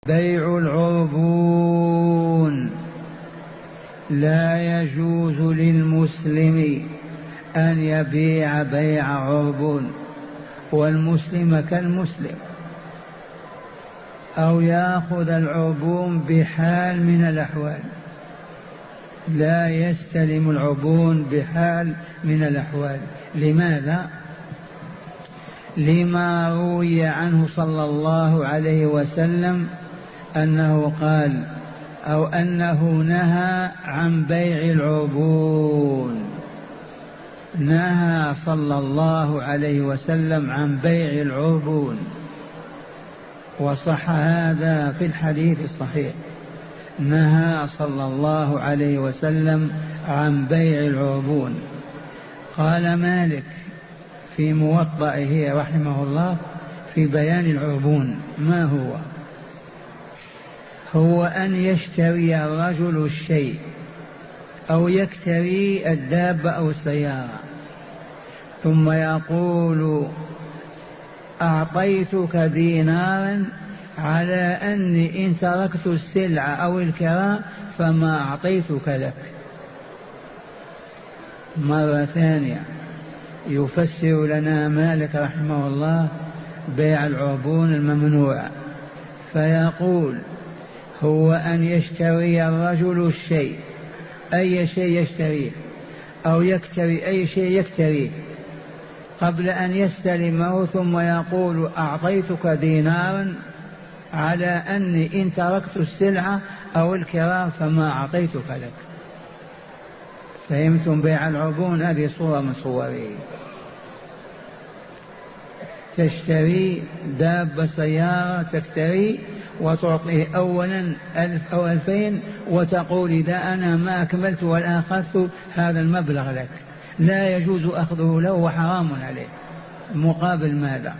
بيع العربون. لا يجوز للمسلم أن يبيع بيع عربون، والمسلم كالمسلم، أو يأخذ العربون بحال من الأحوال. لا يستلم العربون بحال من الأحوال. لماذا؟ لما روي عنه صلى الله عليه وسلم أنه قال أو أنه نهى عن بيع العربون. نهى صلى الله عليه وسلم عن بيع العربون، وصح هذا في الحديث الصحيح. نهى صلى الله عليه وسلم عن بيع العربون. قال مالك في موطئه رحمه الله في بيان العربون: ما هو؟ هو أن يشتري الرجل الشيء أو يكتري الدابة أو السيارة، ثم يقول: أعطيتك دينارا على أني إن تركت السلعة أو الكراء فما أعطيتك لك. مرة ثانية يفسر لنا مالك رحمه الله بيع العربون الممنوع، فيقول: هو أن يشتري الرجل الشيء، أي شيء يشتريه، أو يكتري أي شيء يكتريه قبل أن يستلمه، ثم يقول: أعطيتك دينارا على أني إن تركت السلعة أو الكرام فما أعطيتك لك. فهمتم بيع العربون؟ هذه صورة من صوره. تشتري دابة سيارة، تكتري وتعطيه أولا 1000 أو 2000 وتقول: إذا أنا ما أكملت ولا أخذت هذا المبلغ لك. لا يجوز أخذه له وحرام عليه. مقابل ماذا؟